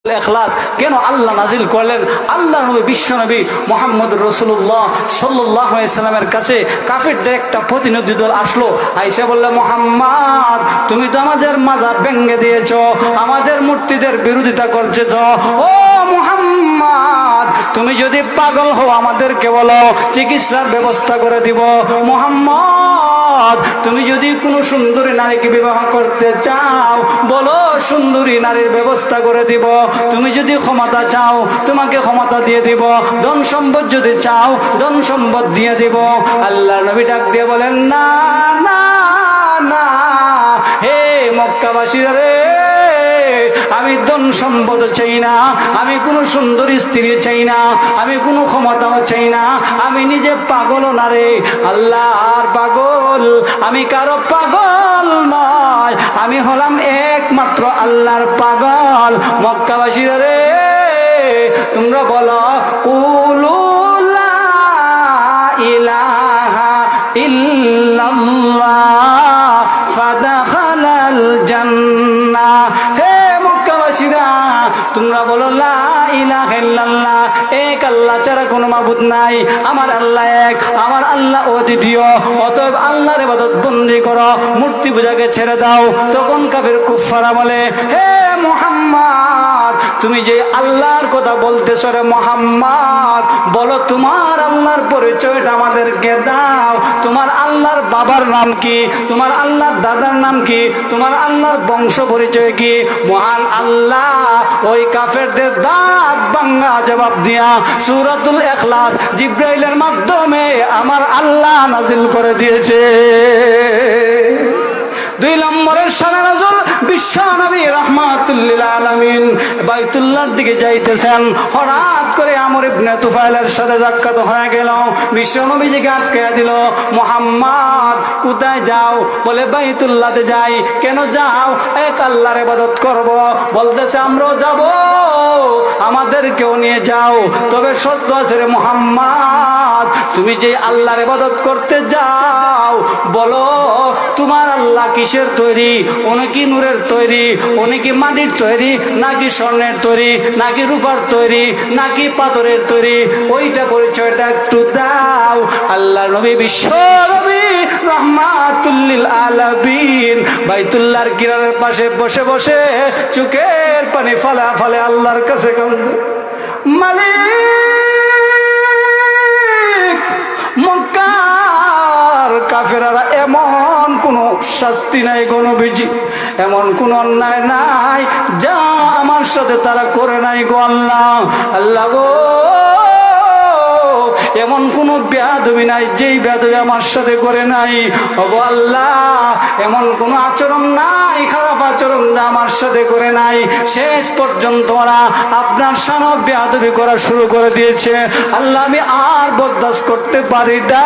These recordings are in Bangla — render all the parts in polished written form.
ইখলাস কেন আল্লাহ নাজিল করলেন? আল্লাহ নবী বিশ্ব নবী মুহাম্মদ রাসূলুল্লাহ সাল্লাল্লাহু আলাইহি সাল্লামের কাছে কাফিরদের একটা প্রতিনিধি দল আসলো, আয়েশা বলল, মুহাম্মদ তুমি তো আমাদের মাজার ভেঙে দিয়েছো, আমাদের মূর্তিদের বিরোধিতা করছেছ। ও মুহাম্মদ তুমি যদি পাগল হও আমাদেরকে বলো, চিকিৎসার ব্যবস্থা করে দিব। মুহাম্মদ তুমি যদি কোনো সুন্দরী নারীকে বিবাহ করতে চাও বলো, সুন্দরী নারীর ব্যবস্থা করে দিব। তুমি যদি ক্ষমতা চাও তোমাকে ক্ষমতা দিয়ে দিব, ধন সম্পদ যদি চাও ধন সম্পদ দিয়ে দিব। আল্লাহ নবী ডাক দিয়ে বলেন, না না না, হে মক্কাবাসীরা রে, আমি ধন সম্পদ চাই না, আমি কোনো সুন্দরী স্ত্রী চাই না, আমি কোনো ক্ষমতাও চাই না, আমি নিজে পাগল না রে, আল্লাহর পাগল, আমি কারো পাগল নয়, আমি হলাম একমাত্র আল্লাহর পাগল। মক্কাবাসীরা রে, তোমরা বলো, কুলু লা ইলাহা ইল্লাল্লাহ ফাদাখালাল জান্নাহ। হে মক্কাবাসীরা, তোমরা বলো লা ইলাহা ইল্লাল্লাহ, এক আল্লাহ ছাড়া কোনো মাবুদ নাই, আমার আল্লাহ এক, আমার আল্লাহ অদ্বিতীয়, অতএব আল্লাহর ইবাদত বন্দি করো, মূর্তি পূজাকে ছেড়ে দাও। তখন কাফির কুফাররা বলে, হে মুহাম্মদ তুমি যে আল্লাহর কথা বলতেছ রে মুহাম্মদ, বলো তোমার আল্লাহর পরিচয়টা আমাদেরকে দাও। তোমার আল্লাহর বাবার নাম কি? তোমার আল্লাহর দাদার নাম কি? তোমার আল্লাহর বংশ পরিচয় কি? মহান আল্লাহ ওই কাফেরদের দাঁত ভাঙা জবাব দিয়া সূরাতুল ইখলাস জিবরাইলের মাধ্যমে আমার আল্লাহ নাজিল করে দিয়েছে। 2 নম্বরের শানে নজুল, বিশ্ব নবী রাহমাতুল লিল আলামিন বাইতুল্লাহর দিকে যাইতেছেন, হঠাৎ করে আমর ইবনে তুফাইলের সাথে সাক্ষাৎ হয়ে গেল। বিশ্ব নবীজিকে আটকে দিল, মুহাম্মদ কোথায় যাও? বলে বাইতুল্লাহতে যাই। কেন যাও? এক আল্লাহর ইবাদত করব। বলতেছে আমরাও যাব, আমাদেরকেও নিয়ে যাও, তবে শর্ত আছে রে মুহাম্মদ, তুমি যে আল্লাহর ইবাদত করতে যাও বলো তোমার আল্লাহ কিসের তৈরি? উনি কি নূরের তৈরি, উনি কি মাটির তৈরি, নাকি স্বর্ণের তৈরি, নাকি রূপার তৈরি, নাকি পাথরের তৈরি? ওইটা পরিচয়টা একটু দাও। আল্লাহ নবী বিশ্ব নবী রাহমাতুল লিল আলামিন বাইতুল্লাহর কিনারের পাশে বসে বসে চোখের পানি ফালা ফালে আল্লাহর কাছে কাঁদে, মালিক মক্কার কাফেররা এমন কোন শাস্তি নাই গো নবীজি, এমন কোন অন্যায় নাই যা আমার সাথে তারা করে নাই গো আল্লাহ। আল্লাহ গো, এমন কোন বেয়াদবি নাই যেই বেয়াদবি আমার সাথে করে নাই। ওগো আল্লাহ, এমন কোন আচরণ নাই, খারাপ আচরণ যা আমার সাথে করে নাই। শেষ পর্যন্ত ওরা আপনার সামনে বেয়াদবি করা শুরু করে দিয়েছে। আল্লাহ আমি আর বরদাস্ত করতে পারি না,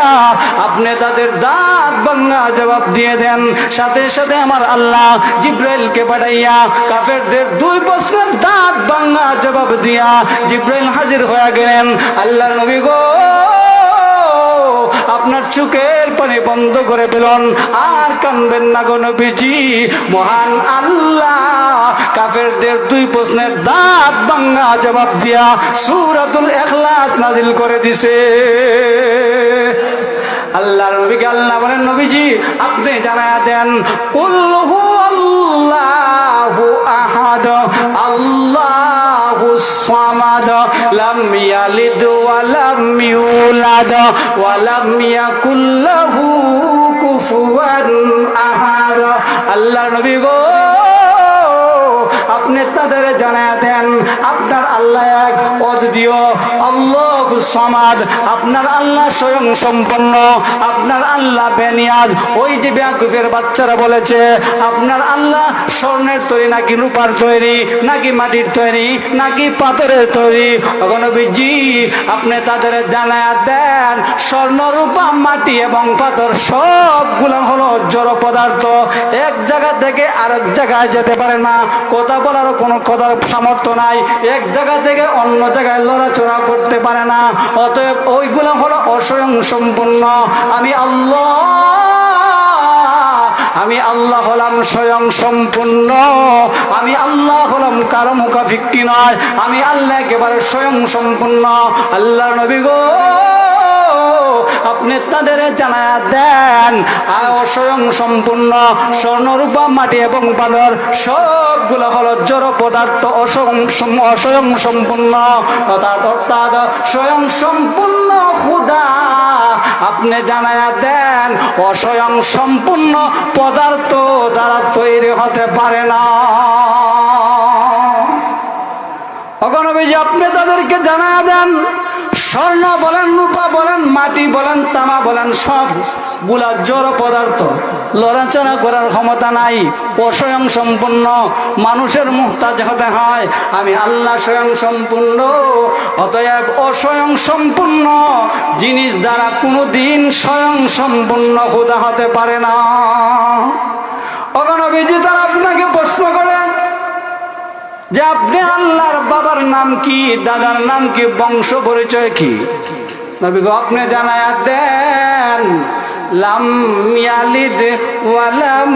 আপনি তাদের দাঁত ভাঙা জবাব দিয়ে দেন। সাথে সাথে আমার আল্লাহ জিব্রাইলকে পাঠাইয়া কাফেরদের 2 প্রশ্নের দাঁত ভাঙা জবাব দিয়া জিব্রাইল হাজির হয়ে গেলেন। আল্লাহর নবী গো, আপনার চোখের পানি বন্ধ করে দিলেন, আর কাঁদবেন না গো নবীজি। মহান আল্লাহ কাফেরদের 2 প্রশ্নের দাঁত ভাঙা জবাব দিয়া সূরাতুল ইখলাস নাজিল করে দিছে। আল্লাহর নবীকে আল্লাহ বলেন, নবীজি আপনি জানায়া দেন, কুল হুয়াল্লাহু আহাদ আল্লাহুস সামাদ লাম ইয়ালিদ ওয়া লাম ইউলাদ ওয়া লাম ইয়াকুল লাহু কুফুয়ান আহাদ। আল্লাহর নবী গো, আপনি তাদের জানায়া দেন আপনার আল্লাহ এক, অদ্বিতীয়, আল্লাহু সামাদ, আপনার আল্লাহ স্বয়ং সম্পন্ন, আপনার আল্লাহ বেনিয়াজ। ওই যে বেয়াকুফের বাচ্চারা বলেছে আপনার আল্লাহ স্বর্ণের তৈরি, নাকি রূপার তৈরি, নাকি মাটির তৈরি, নাকি পাথরের তৈরি। নবীজি আপনি তাদের জানায়া দেন স্বর্ণ, রূপা, মাটি এবং পাথর সবগুলো হলো জড় পদার্থ, এক জায়গা থেকে আরেক জায়গায় যেতে পারে না, কথা বলার কোনো কথার সামর্থ্য নাই, এক জায়গা থেকে অন্য জায়গায় লড়াচড়া করতে পারে না, অতএব ওইগুলো হলো অস্বয়ং সম্পূর্ণ। আমি আল্লাহ আমি আল্লাহ হলাম স্বয়ং সম্পূর্ণ, আমি আল্লাহ হলাম কারো মুখাফিক্কি নয়, আমি আল্লাহ একেবারে স্বয়ং সম্পূর্ণ। আল্লাহর নবী গো আপনি তাদের জানায়া দেন অস্বয়ং সম্পূর্ণ স্বর্ণরূপা মাটি এবং পাথর সবগুলো হলো জড় পদার্থ, অস্বয়ং সম্পূর্ণ অর্থাৎ স্বয়ং সম্পূর্ণ খোদা আপনি জানায়া দেন অস্বয়ং সম্পূর্ণ পদার্থ দ্বারা তৈরি হতে পারে না। নবীজি আপনি তাদেরকে জানায়া দেন স্বর্ণ বলেন, রূপা বলেন, মাটি বলেন, তামা বলেন, সব গুলা জড় পদার্থ, লড়াচড়া করার ক্ষমতা নাই, অস্বয়ং সম্পূর্ণ, মানুষের মুহতাজ হতে হয়। আমি আল্লাহ স্বয়ং সম্পূর্ণ, অতএব অস্বয়ং সম্পূর্ণ জিনিস দ্বারা কোনোদিন স্বয়ং সম্পূর্ণ খোদা হতে পারে না। নবীজি তারা আপনাকে প্রশ্ন করেন যে আপনি আল্লাহর বাবার নাম কি, দাদার নাম কি, বংশ পরিচয় কি? নবী গো আপনি জানায়া দেন লাম ইয়ালিদ ওয়ালাম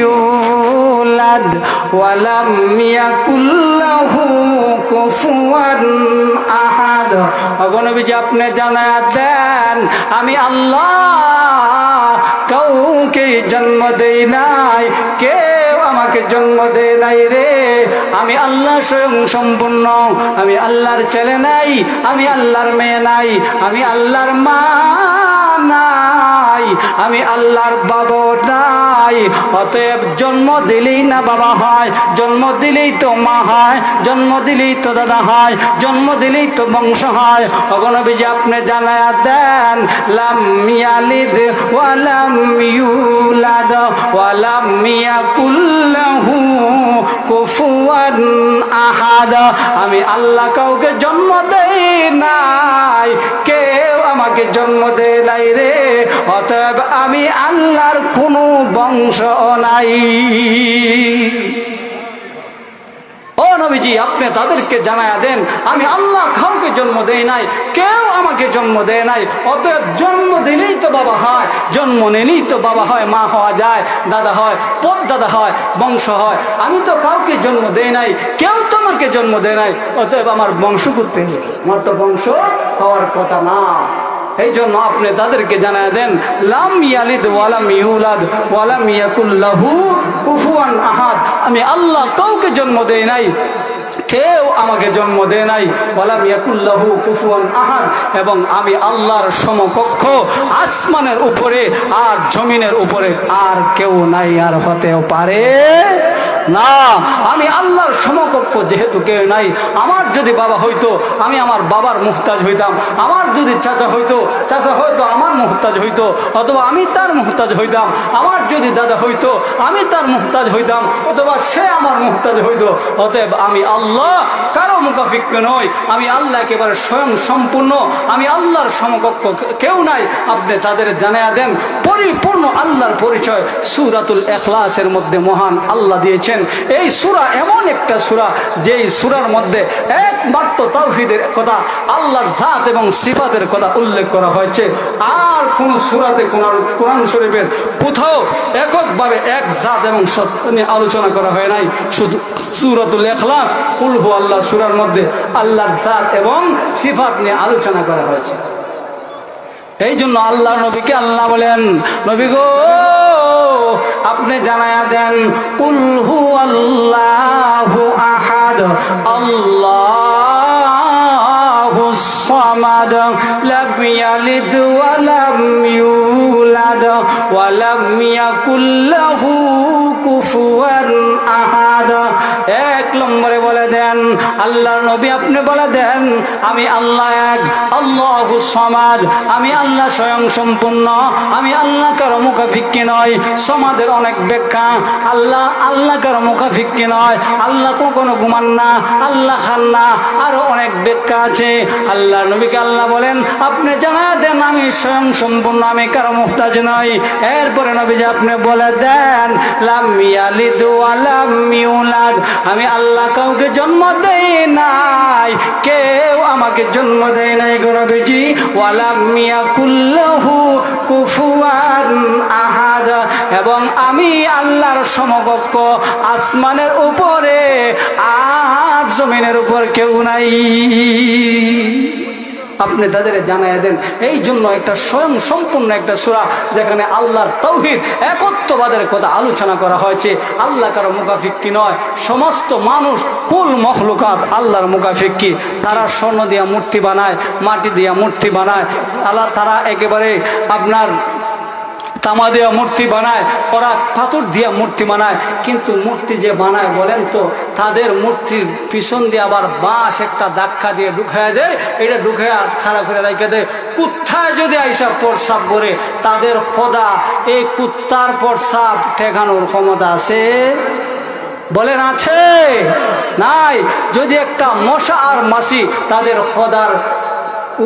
ইউলাদ ওয়ালাম ইয়াকুল লাহু কুফুয়ান আহাদ। নবীজি আপনি জানায়া দেন আমি আল্লাহ কাউকে জন্ম দেই নাই, কেউ আমাকে জন্ম দেয় নাই রে। আমি আল্লাহ স্বয়ং সম্পূর্ণ, আমি আল্লাহর ছেলে নাই, আমি আল্লাহর মেয়ে নাই, আমি আল্লাহর মা নাই, আমি আল্লাহর বাবা নাই। অতএব জন্ম দিলেই না বাবা হয়, জন্ম দিলেই তো মা হয়, জন্ম দিলেই তো দাদা হয়, জন্ম দিলেই তো বংশ হয়। নবীজি আপনি জানায়া দেন লাম ইয়ালিদ ওয়ালাম ইউলাদ ওয়ালাম ইয়াকুল লাহু কুফুয়ান আহাদ। আমি আল্লাহ কাউকে জন্ম দেই নাই, কেউ আমাকে জন্ম দেয় নাই রে। অতএব আমি আল্লাহর কোনো বংশ নাই। নবীজি আপনি তাদেরকে জানায়া দেন আমি আল্লাহ কাউকে জন্ম দেই নাই, কেউ আমাকে জন্ম দেয় নাই। অতএব জন্ম দিলেই তো বাবা হয়, জন্ম নিলেই তো বাবা হয়, মা হওয়া যায়, দাদা হয়, পদ দাদা হয়, বংশ হয়। আমি তো কাউকে জন্ম দেই নাই, কেউ তো আমাকে জন্ম দেয় নাই। অতএব আমার বংশ করতে হবে, আমার তো বংশ হওয়ার কথা না। এই জন্য আপনি তাদেরকে জানায় দেন লাম ইয়ালিদ ওয়ালাম ইউলাদ ওয়ালাম ইয়াকুল লাহু কুফুয়ান আহাদ। আমি আল্লাহ কাউকে জন্ম দেই নাই, কেউ আমাকে জন্ম দেয় নাই, ওয়ালাম ইয়াকুল লাহু কুফুয়ান আহাদ। এবং আমি আল্লাহর সমকক্ষ আসমানের উপরে আর জমিনের উপরে আর কেউ নাই, আর হতেও পারে না। আমি আল্লাহর সমকক্ষ যেহেতু কেউ নাই, আমার যদি বাবা হইতো আমি আমার বাবার মুহতাজ হইতাম, আমার যদি চাচা হইতো চাচা হয়তো আমার মুহতাজ হইতো, অথবা আমি তার মুহতাজ হইতাম, আমার যদি দাদা হইতো আমি তার মুহতাজ হইতাম, অথবা সে আমার মুহতাজ হইতো। অতএব আমি আল্লাহ কারো মুখাফিক্য নই, আমি আল্লাহ একেবারে স্বয়ং সম্পূর্ণ, আমি আল্লাহর সমকক্ষ কেউ নাই। আপনি তাদের জানায়া দেন পরিপূর্ণ আল্লাহর পরিচয় সূরাতুল ইখলাসের মধ্যে মহান আল্লাহ দিয়েছেন। এই সূরা এমন একটা সূরা যেই সূরার মধ্যে একমাত্র তাওহীদের কথা, আল্লাহর জাত এবং সিফাতের কথা উল্লেখ করা হয়েছে। আর কোন সূরাতে কোরআন শরীফের কোথাও এককভাবে এক জাত এবং সত্য নিয়ে আলোচনা করা হয় নাই। শুধু সূরাতুল ইখলাস কুল হু আল্লাহ সূরার মধ্যে আল্লাহর জাত এবং সিফাত নিয়ে আলোচনা করা হয়েছে। এই জন্য আল্লাহ নবীকে আল্লাহ বলেন নবী গো আপনি জানায়া দেন কুল হু আল্লাহু আহাদ আল্লাহুস সামাদ লাম ইয়ালিদ ওয়া লাম ইউলাদ ওয়া লাম ইয়াকুল লাহু কুফুয়ান আহাদ। এক নম্বরে বলে দেন আল্লাহর নবী আপনি বলে দেন আমি আল্লাহ এক, আল্লাহুস সামাদ, আমি আল্লাহ স্বয়ং সম্পূর্ণ, আমি আল্লাহ কারো মুখাফিক্কি নয়। সমাদের অনেক ব্যাখ্যা, আল্লাহ আল্লাহ কারো মুখাফিক্কি নয়, আল্লাহ কখনো ঘুমান না, আল্লাহ খান না, আরো অনেক ব্যাখ্যা আছে। আল্লাহ নবীকে আল্লাহ বলেন আপনি জানায়া দেন আমি স্বয়ং সম্পূর্ণ, আমি কারো মুহতাজ নই। এরপরে নবীজি আপনি বলে দেন লাম ইয়ালিদ ওয়া লাম ইউলাদ, আমি আল্লাহ কাউকে জন্ম দেই নাই, কেউ আমাকে জন্ম দেয় নাই গো নবীজি। ওয়া লাম ইয়াকুল লাহু কুফুয়ান আহাদ, এবং আমি আল্লাহর সমকক্ষ আসমানের উপরে আর জমিনের উপর কেউ নাই। আপনি তাদের জানাই দেন। এই জন্য একটা স্বয়ং সম্পূর্ণ একটা সূরা যেখানে আল্লাহর তাওহীদ একত্ববাদের কথা আলোচনা করা হয়েছে। আল্লাহ কারো মুকাফিক কি নয়, সমস্ত মানুষ কুল মখলুকাত আল্লাহর মুকাফিক কি। তারা স্বর্ণ দিয়া মূর্তি বানায়, মাটি দিয়া মূর্তি বানায়, আল্লাহ তারা একেবারে আপনার তামা দিয়া মূর্তি বানায়, ওরা পাথর দিয়া মূর্তি বানায়। কিন্তু মূর্তি যে বানায় বলেন তো, তাদের মূর্তির পিছন দিয়ে আবার বাঁশ একটা ধাক্কা দিয়ে ঢুকায় দেয়, এটা ঢুকায় খাড়া করে রেখে দেয়। কুত্তায় যদি আইসা প্রস্রাব করে, তাদের খোদা এই কুত্তার প্রস্রাব ঠেকানোর ক্ষমতা আছে? বলেন আছে? নাই। যদি একটা মশা আর মাছি তাদের খোদার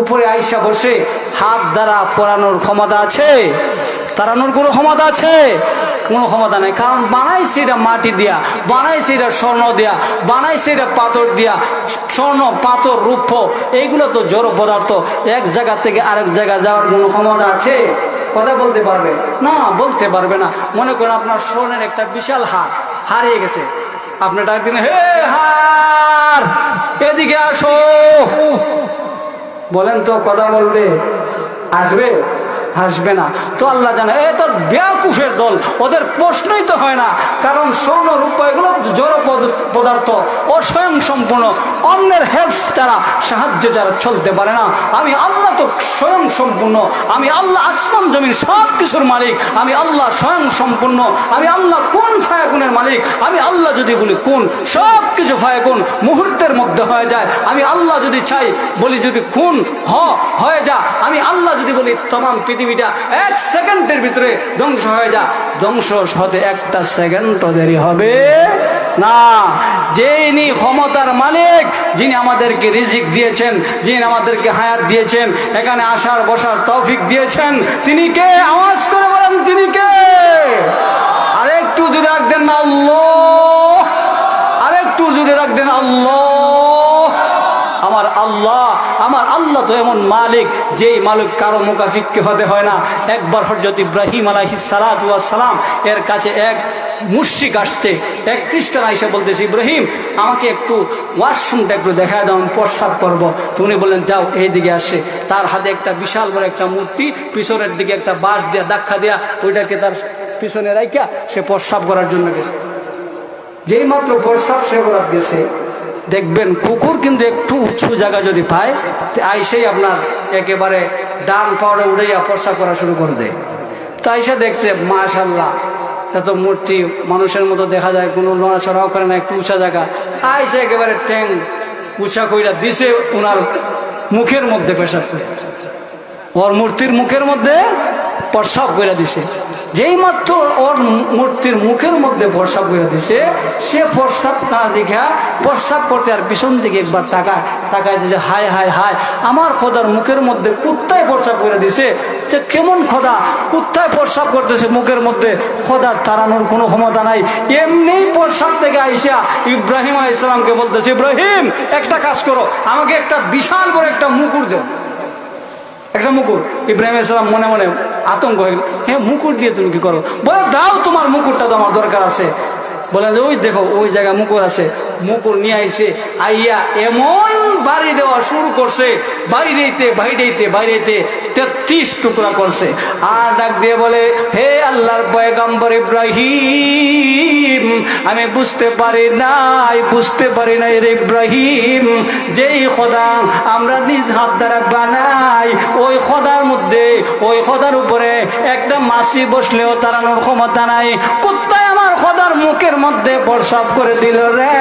উপরে আইসা বসে, হাত দ্বারা পরানোর ক্ষমতা আছে? তাড়ানোর কোনো ক্ষমতা আছে? কোনো ক্ষমতা নেই। কারণ বানাইছে এটা মাটি দিয়া, বানাইছে এটা স্বর্ণ দিয়া, বানাইছে এটা পাথর দিয়া। স্বর্ণ, পাথর, রূপ এইগুলো তো জড় পদার্থ। এক জায়গা থেকে আরেক জায়গা যাওয়ার কোনো ক্ষমতা আছে? কথা বলতে পারবে না, বলতে পারবে না। মনে করেন আপনার স্বর্ণের একটা বিশাল হার হারিয়ে গেছে, আপনি ডাক দিন, হে হার এদিকে আসো, বলেন তো কথা বলবে? আসবে? আসবে না। তো আল্লাহ জানে এ তো বেয়াকুফের দল, ওদের প্রশ্নই তো হয় না। কারণ স্বর্ণ রূপ এগুলো জড় পদার্থ, অস্বয়ং সম্পূর্ণ, অন্যের হেল্প ছাড়া, সাহায্য ছাড়া চলতে পারে না। আমি আল্লাহ তো স্বয়ং সম্পূর্ণ, আমি আল্লাহ আসমান জমিন সব কিছুর মালিক, আমি আল্লাহ স্বয়ং সম্পূর্ণ, আমি আল্লাহ কোন ফায়াকুনের মালিক। আমি আল্লাহ যদি বলি কোন, সব কিছু ফায়াকুন মুহূর্তের মধ্যে হয়ে যায়। আমি আল্লাহ যদি চাই বলি যদি কোন হয়ে যা, আমি আল্লাহ যদি বলি তমাম পৃথিবীটা এক সেকেন্ডের ভিতরে ধ্বংস হয়ে যা, ধ্বংস হতে একটা সেকেন্ডও দেরি হবে না। যিনি ক্ষমতার মালিক, যিনি আমাদেরকে রিজিক দিয়েছেন, যিনি আমাদেরকে হায়াত দিয়েছেন, এখানে আসার বসার তৌফিক দিয়েছেন, তিনি কে? আওয়াজ করে বলেন, তিনি কে? আরেকটু জোরে রাখবেন না আল্লাহ, আরেকটু জোরে রাখবেন আল্লাহ। আমার আল্লাহ, আমার আল্লাহ তো এমন মালিক, যেই মালিক কারো মুকাফিককে হতে হয় না। একবার হযরত ইব্রাহিম আলাইহিস সালাতু ওয়াস সালাম এর কাছে এক মুশরিক আসছে, এক খ্রিস্টান আইসা বলতেছে, ইব্রাহিম আমাকে একটু ওয়াশরুমটা একটু দেখায় দাও, আমি প্রস্রাব করবো। তো উনি বললেন যাও, এই দিকে আসে। তার হাতে একটা বিশাল বড় একটা মূর্তি, পিছনের দিকে একটা বাঁশ দিয়া ধাক্কা দিয়া ওইটাকে তার পিছনে রাইখা সে প্রস্রাব করার জন্য গেছে। যেই মাত্র প্রস্রাব সে করার গেছে, দেখবেন কুকুর কিন্তু একটু উঁচু জায়গা যদি পায়, আইসেই আপনার একেবারে ডান পাওয়াটা উড়াইয়া প্রস্রাব করা শুরু করে দেয়। তো আইসা দেখছে মাশাআল্লাহ, এত মূর্তি মানুষের মতো দেখা যায়, কোনো নড়াচড়াও করে না, একটু উঁচা জায়গা। আইসা একেবারে ট্যাং উঁচা কইরা দিছে ওনার মুখের মধ্যে, পেশাব করে ওর মূর্তির মুখের মধ্যে প্রস্রাব করে দিছে। যেই মাত্র ওর মূর্তির মুখের মধ্যে প্রস্রাব করে দিছে, সে প্রস্রাব না দেখা প্রস্রাব করতে আর পিছন দিকে একবার তাকায় দিছে, হায় হায় হায়, আমার খোদার মুখের মধ্যে কুত্তায় প্রস্রাব করে দিছে। যে কেমন খোদা, কুত্তায় প্রস্রাব করতেছে মুখের মধ্যে, খোদার তাড়ানোর কোনো ক্ষমতা নাই। এমনি প্রস্রাব থেকে আইসা ইব্রাহিম আলাইহিস সালামকে বলতেছে, ইব্রাহিম একটা কাজ করো, আমাকে একটা বিশাল বড় একটা মুকুর দাও, একটা মুকুর। ইব্রাহিম আলাইহিস সালাম মনে মনে আতঙ্ক হয়ে গেল, হ্যাঁ মুকুর দিয়ে তুমি কি করো? বলে দাও, তোমার মুকুরটা তো আমার দরকার আছে। বলে ওই দেখো ওই জায়গায় মুকুর আছে। মুকুর নিয়ে আইছে, আইয়া এমন বাড়ি দেওয়া শুরু করছে, বাইরেতে 33 টুকরা করছে। আর ডাক দিয়ে বলে, হে আল্লাহর পয়গম্বর ইব্রাহিম, আমি বুঝতে পারি নাই রে ইব্রাহিম, যেই খোদা আমরা নিজ হাত দ্বারা বানাই, ওই খোদার মধ্যে, ওই খোদার উপরে একটা মাছি বসলেও তাড়ানোর ক্ষমতা নাই। কুত্তায় আমার খোদার মুখের মধ্যে প্রস্রাব করে দিল রে,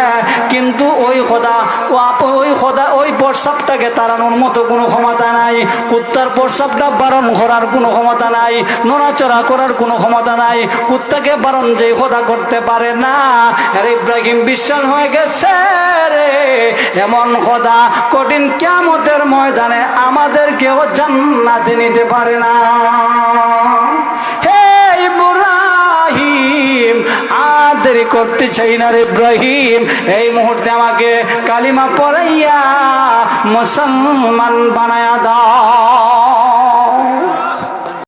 কিন্তু ওই খোদা ওই প্রস্রাবটাকে তাড়ানোর মতো কোনো ক্ষমতা নাই। কুত্তার প্রস্রাবটা বারণ করার কোনো ক্ষমতা নাই, নড়াচড়া করার কোনো ক্ষমতা নাই। কুত্তাকে বারণ যে খোদা করতে পারে না। আরে ইব্রাহিম বিশ্বাস হয়ে গেছে রে, এমন খোদা কঠিন কিয়ামতের ময়দানে আমাদেরকেও জান্নাতে নিতে পারে না। হে ইব্রাহিম, আর দেরি করতে চাই না রে ইব্রাহিম, এই মুহূর্তে আমাকে কালিমা পড়াইয়া মুসলমান বানায়া দাও।